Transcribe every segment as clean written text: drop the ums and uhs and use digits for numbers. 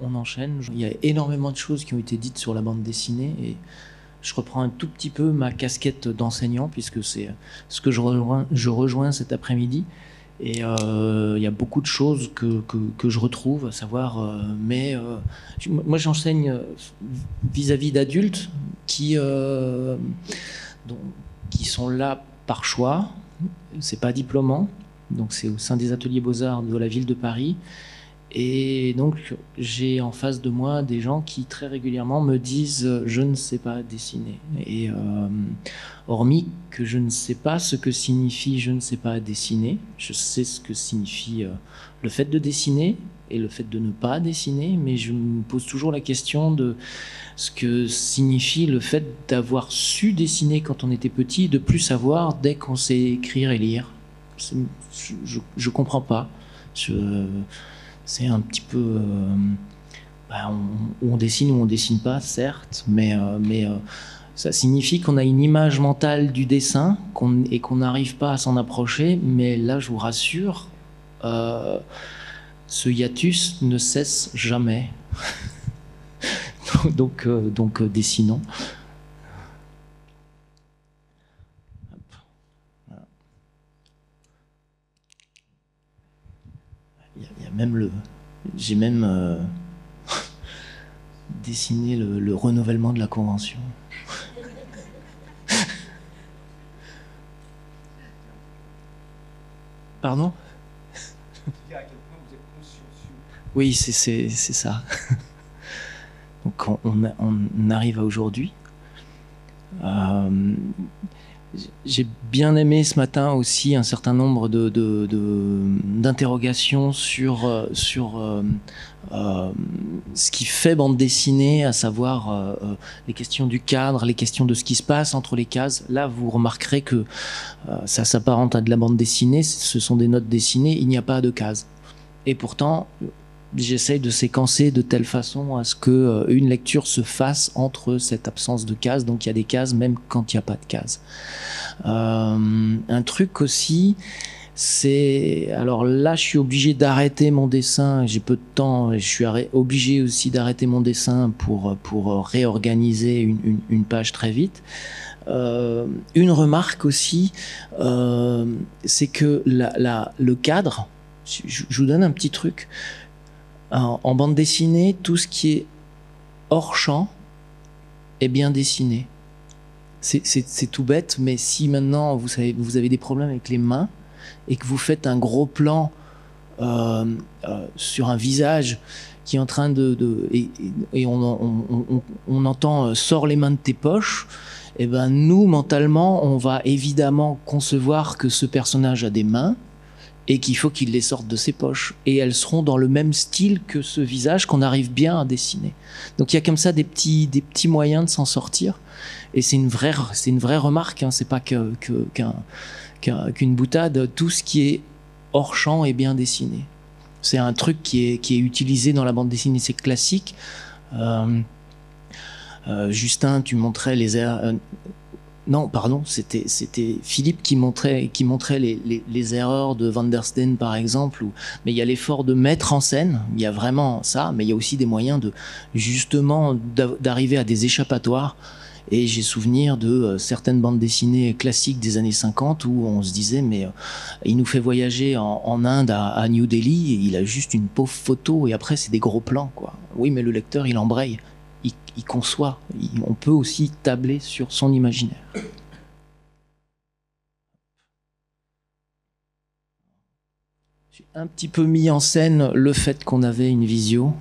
on enchaîne. Il y a énormément de choses qui ont été dites sur la bande dessinée et je reprends un tout petit peu ma casquette d'enseignant puisque c'est ce que je rejoins cet après-midi. Et il y a beaucoup de choses que je retrouve, à savoir, moi j'enseigne vis-à-vis d'adultes qui sont là par choix, c'est pas diplômant, donc c'est au sein des ateliers Beaux-Arts de la ville de Paris. Et donc j'ai en face de moi des gens qui très régulièrement me disent je ne sais pas dessiner. Et hormis que je ne sais pas ce que signifie je ne sais pas dessiner, je sais ce que signifie le fait de dessiner et le fait de ne pas dessiner, mais je me pose toujours la question de ce que signifie le fait d'avoir su dessiner quand on était petit et de plus savoir dès qu'on sait écrire et lire. Je comprends pas. C'est un petit peu... on dessine ou on dessine pas, certes, mais ça signifie qu'on a une image mentale du dessin et qu'on n'arrive pas à s'en approcher. Mais là, je vous rassure, ce hiatus ne cesse jamais. donc dessinons. J'ai même dessiné le renouvellement de la convention. Pardon ? Oui, c'est ça. Donc on arrive à aujourd'hui. J'ai bien aimé ce matin aussi un certain nombre d'interrogations sur ce qui fait bande dessinée, à savoir les questions du cadre, les questions de ce qui se passe entre les cases. Là, vous remarquerez que ça s'apparente à de la bande dessinée, ce sont des notes dessinées, il n'y a pas de cases. Et pourtant, j'essaye de séquencer de telle façon à ce que une lecture se fasse entre cette absence de cases. Donc il y a des cases même quand il n'y a pas de cases. Un truc aussi, c'est... Alors là, je suis obligé d'arrêter mon dessin. J'ai peu de temps. Et je suis obligé aussi d'arrêter mon dessin pour réorganiser une page très vite. Une remarque aussi, c'est que le cadre... Je vous donne un petit truc. En bande dessinée, tout ce qui est hors champ est bien dessiné. C'est tout bête, mais si maintenant vous avez des problèmes avec les mains et que vous faites un gros plan sur un visage qui est en train et on entend sors les mains de tes poches, et ben nous mentalement on va évidemment concevoir que ce personnage a des mains et qu'il faut qu'il les sorte de ses poches. Et elles seront dans le même style que ce visage qu'on arrive bien à dessiner. Donc il y a comme ça des petits moyens de s'en sortir. Et c'est une vraie remarque, hein. C'est pas qu'une boutade. Tout ce qui est hors champ est bien dessiné. C'est un truc qui est utilisé dans la bande dessinée, c'est classique. Justin, tu montrais les erreurs... Non, pardon, c'était Philippe qui montrait les erreurs de Van der Steen, par exemple. Mais il y a l'effort de mettre en scène, il y a vraiment ça, mais il y a aussi des moyens d'arriver à des échappatoires. Et j'ai souvenir de certaines bandes dessinées classiques des années 50 où on se disait, mais il nous fait voyager en Inde à New Delhi et il a juste une pauvre photo et après c'est des gros plans, quoi. Oui, mais le lecteur, il embraye. Il conçoit, on peut aussi tabler sur son imaginaire. J'ai un petit peu mis en scène le fait qu'on avait une visio.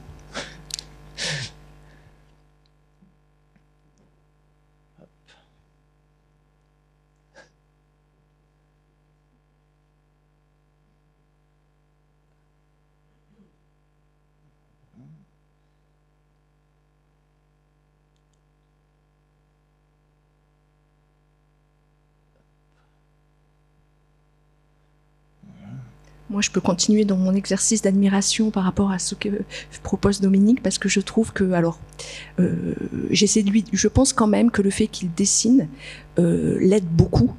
Moi, je peux continuer dans mon exercice d'admiration par rapport à ce que propose Dominique, parce que je trouve que, j'essaie de lui, je pense quand même que le fait qu'il dessine l'aide beaucoup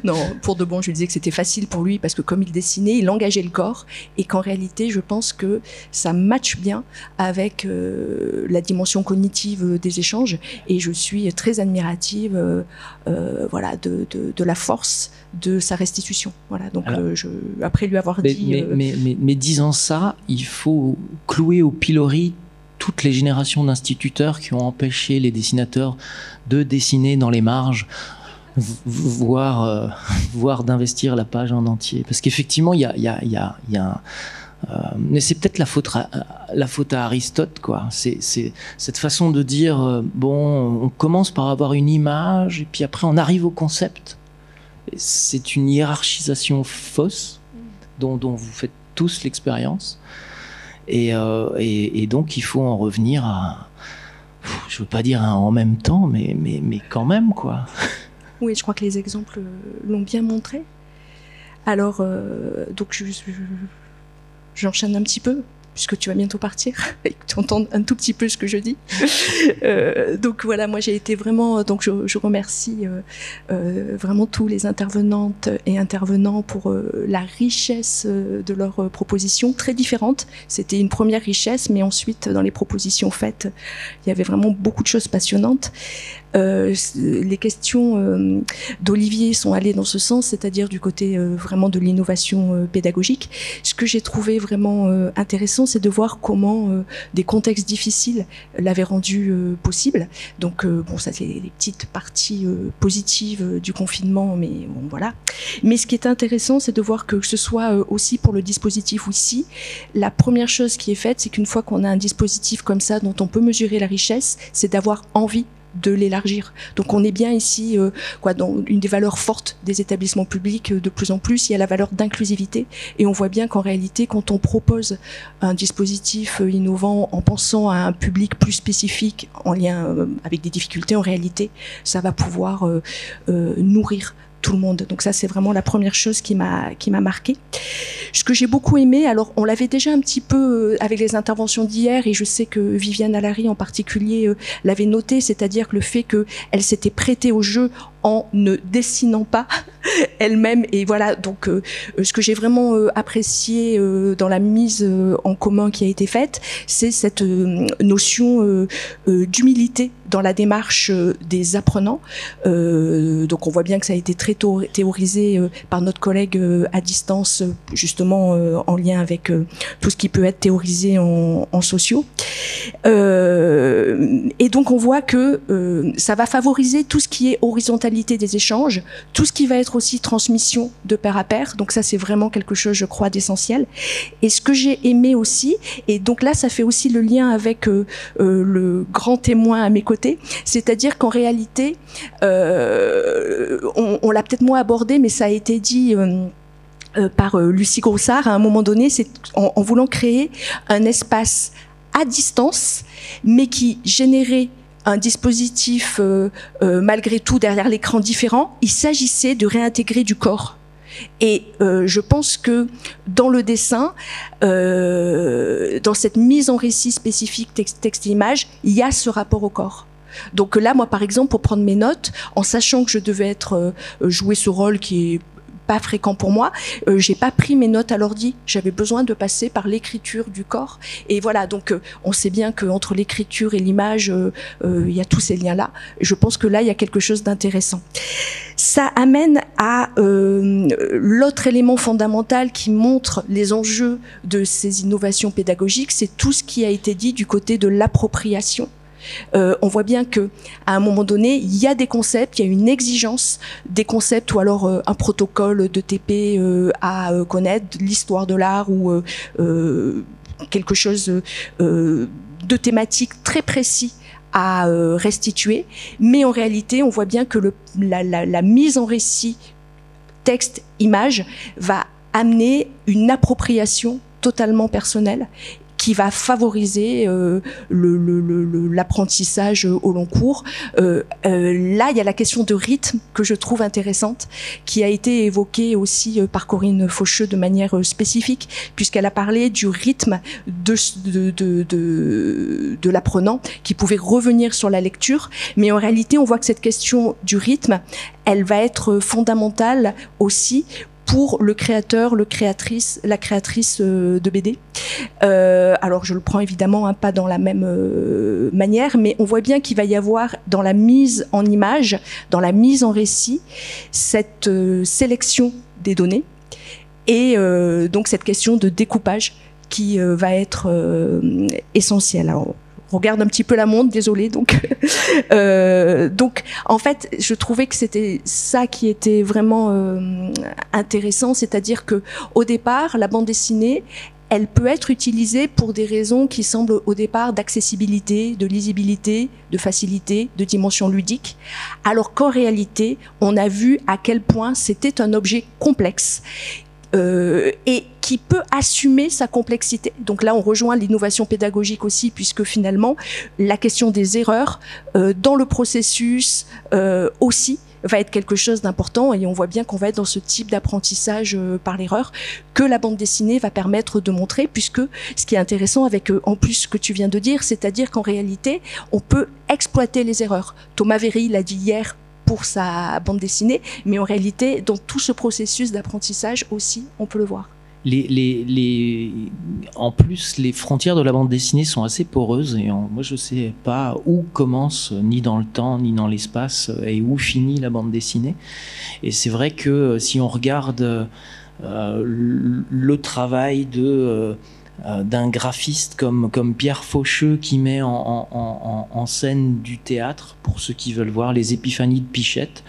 Non, pour de bon, je lui disais que c'était facile pour lui parce que comme il dessinait, il engageait le corps et qu'en réalité, je pense que ça matche bien avec la dimension cognitive des échanges et je suis très admirative voilà, de la force de sa restitution. Voilà, donc alors, après lui avoir dit... Mais disant ça, il faut clouer au pilori toutes les générations d'instituteurs qui ont empêché les dessinateurs de dessiner dans les marges, voire d'investir la page en entier. Parce qu'effectivement, il y a mais c'est peut-être la faute à Aristote, quoi. C'est cette façon de dire, bon, on commence par avoir une image, et puis après on arrive au concept. C'est une hiérarchisation fausse, dont vous faites tous l'expérience. Et donc il faut en revenir à, je veux pas dire en même temps, mais quand même, quoi. Oui, je crois que les exemples l'ont bien montré. Alors, donc j'enchaîne un petit peu, puisque tu vas bientôt partir, et que tu entends un tout petit peu ce que je dis. Donc voilà, moi j'ai été vraiment, donc je remercie vraiment tous les intervenantes et intervenants pour la richesse de leurs propositions, très différentes. C'était une première richesse, mais ensuite dans les propositions faites, il y avait vraiment beaucoup de choses passionnantes. Les questions d'Olivier sont allées dans ce sens, c'est-à-dire du côté vraiment de l'innovation pédagogique. Ce que j'ai trouvé vraiment intéressant, c'est de voir comment des contextes difficiles l'avaient rendu possible. Donc bon, ça c'est les petites parties positives du confinement, mais bon voilà. Mais ce qui est intéressant, c'est de voir que ce soit aussi pour le dispositif ou ici, la première chose qui est faite, c'est qu'une fois qu'on a un dispositif comme ça dont on peut mesurer la richesse, c'est d'avoir envie de l'élargir. Donc on est bien ici dans une des valeurs fortes des établissements publics de plus en plus, il y a la valeur d'inclusivité et on voit bien qu'en réalité quand on propose un dispositif innovant en pensant à un public plus spécifique en lien avec des difficultés, en réalité ça va pouvoir nourrir tout le monde. Donc ça, c'est vraiment la première chose qui m'a marqué. Ce que j'ai beaucoup aimé, alors on l'avait déjà un petit peu avec les interventions d'hier, et je sais que Viviane Allary en particulier l'avait noté, c'est-à-dire que le fait qu'elle s'était prêtée au jeu en ne dessinant pas elle-même. Et voilà, donc ce que j'ai vraiment apprécié dans la mise en commun qui a été faite, c'est cette notion d'humilité dans la démarche des apprenants. Donc on voit bien que ça a été très théorisé par notre collègue à distance, justement en lien avec tout ce qui peut être théorisé en sociaux. Et donc on voit que ça va favoriser tout ce qui est horizontalité des échanges, tout ce qui va être aussi transmission de pair à pair. Donc ça, c'est vraiment quelque chose, je crois, d'essentiel. Et ce que j'ai aimé aussi, et donc là, ça fait aussi le lien avec le grand témoin à mes côtés, c'est-à-dire qu'en réalité, on l'a peut-être moins abordé, mais ça a été dit par Lucie Groussard à un moment donné, c'est en voulant créer un espace à distance, mais qui générait un dispositif malgré tout derrière l'écran différent. Il s'agissait de réintégrer du corps. Et je pense que dans le dessin, dans cette mise en récit spécifique texte-image, il y a ce rapport au corps. Donc là, moi, par exemple, pour prendre mes notes, en sachant que je devais jouer ce rôle qui est pas fréquent pour moi, j'ai pas pris mes notes à l'ordi, j'avais besoin de passer par l'écriture du corps, et voilà, donc on sait bien qu'entre l'écriture et l'image, il y a tous ces liens-là. Je pense que là, il y a quelque chose d'intéressant. Ça amène à l'autre élément fondamental qui montre les enjeux de ces innovations pédagogiques, c'est tout ce qui a été dit du côté de l'appropriation. On voit bien que à un moment donné, il y a des concepts, il y a une exigence des concepts, ou alors un protocole de TP à connaître, l'histoire de l'art, ou quelque chose de thématique très précis à restituer. Mais en réalité, on voit bien que la mise en récit texte-image va amener une appropriation totalement personnelle, qui va favoriser l'apprentissage au long cours. Là, il y a la question de rythme que je trouve intéressante, qui a été évoquée aussi par Corinne Faucheux de manière spécifique, puisqu'elle a parlé du rythme de l'apprenant, qui pouvait revenir sur la lecture. Mais en réalité, on voit que cette question du rythme, elle va être fondamentale aussi pour le créateur, la créatrice de BD. Alors je le prends évidemment pas dans la même manière, mais on voit bien qu'il va y avoir dans la mise en image, dans la mise en récit, cette sélection des données et donc cette question de découpage qui va être essentielle. Alors, on regarde un petit peu la montre, désolé. Donc, en fait, je trouvais que c'était ça qui était vraiment intéressant, c'est-à-dire que au départ, la bande dessinée, elle peut être utilisée pour des raisons qui semblent au départ d'accessibilité, de lisibilité, de facilité, de dimension ludique, alors qu'en réalité, on a vu à quel point c'était un objet complexe. Et qui peut assumer sa complexité. Donc là, on rejoint l'innovation pédagogique aussi, puisque finalement, la question des erreurs dans le processus aussi va être quelque chose d'important, et on voit bien qu'on va être dans ce type d'apprentissage par l'erreur que la bande dessinée va permettre de montrer, puisque ce qui est intéressant avec en plus ce que tu viens de dire, c'est-à-dire qu'en réalité, on peut exploiter les erreurs. Thomas Véry l'a dit hier pour sa bande dessinée, mais en réalité, dans tout ce processus d'apprentissage aussi, on peut le voir. En plus, les frontières de la bande dessinée sont assez poreuses, et moi je ne sais pas où commence, ni dans le temps, ni dans l'espace, et où finit la bande dessinée. Et c'est vrai que si on regarde le travail d'un graphiste comme Pierre Faucheux, qui met en scène du théâtre, pour ceux qui veulent voir les épiphanies de Pichette,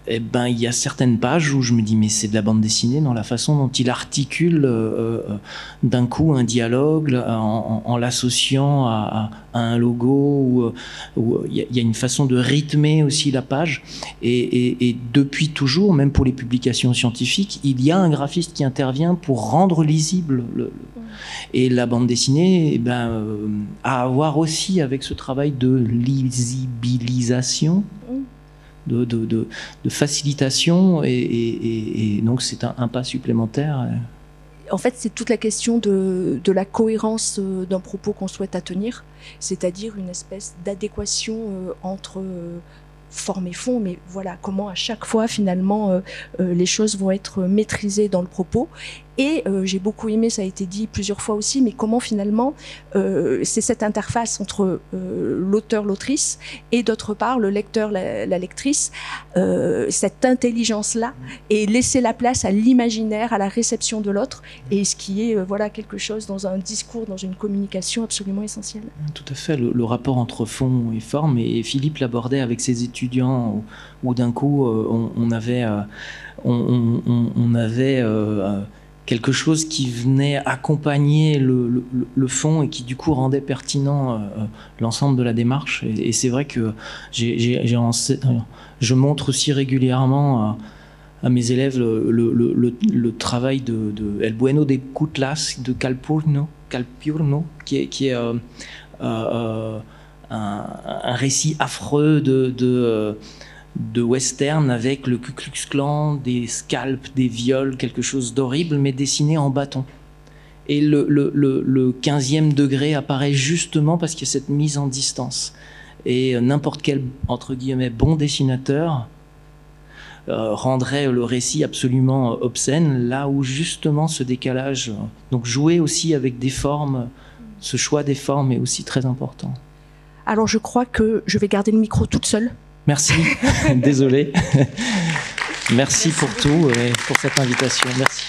eh ben, il y a certaines pages où je me dis mais c'est de la bande dessinée dans la façon dont il articule d'un coup un dialogue en l'associant à un logo, où il y a une façon de rythmer aussi la page, et depuis toujours, même pour les publications scientifiques, il y a un graphiste qui intervient pour rendre lisible et la bande dessinée, eh ben, à voir aussi avec ce travail de lisibilisation, de facilitation, et donc c'est un pas supplémentaire. En fait, c'est toute la question de la cohérence d'un propos qu'on souhaite tenir, c'est-à-dire une espèce d'adéquation entre forme et fond, mais voilà, comment à chaque fois finalement les choses vont être maîtrisées dans le propos. Et j'ai beaucoup aimé, ça a été dit plusieurs fois aussi, mais comment finalement c'est cette interface entre l'auteur, l'autrice, et d'autre part le lecteur, la lectrice, cette intelligence-là, et laisser la place à l'imaginaire, à la réception de l'autre, et ce qui est voilà, quelque chose dans un discours, dans une communication absolument essentielle. Tout à fait, le rapport entre fond et forme, et Philippe l'abordait avec ses étudiants, où d'un coup on avait quelque chose qui venait accompagner le fond, et qui du coup rendait pertinent l'ensemble de la démarche. Et c'est vrai que je montre aussi régulièrement à mes élèves le travail de El Bueno de Cutlas, de Calpurno, qui est un récit affreux de western, avec le Ku Klux Klan, des scalps, des viols, quelque chose d'horrible, mais dessiné en bâton. Et le 15e degré apparaît justement parce qu'il y a cette mise en distance. Et n'importe quel, entre guillemets, bon dessinateur rendrait le récit absolument obscène, là où justement ce décalage, donc jouer aussi avec des formes, ce choix des formes est aussi très important. Alors je crois que je vais garder le micro toute seule. Merci, désolé. Merci pour tout et pour cette invitation. Merci.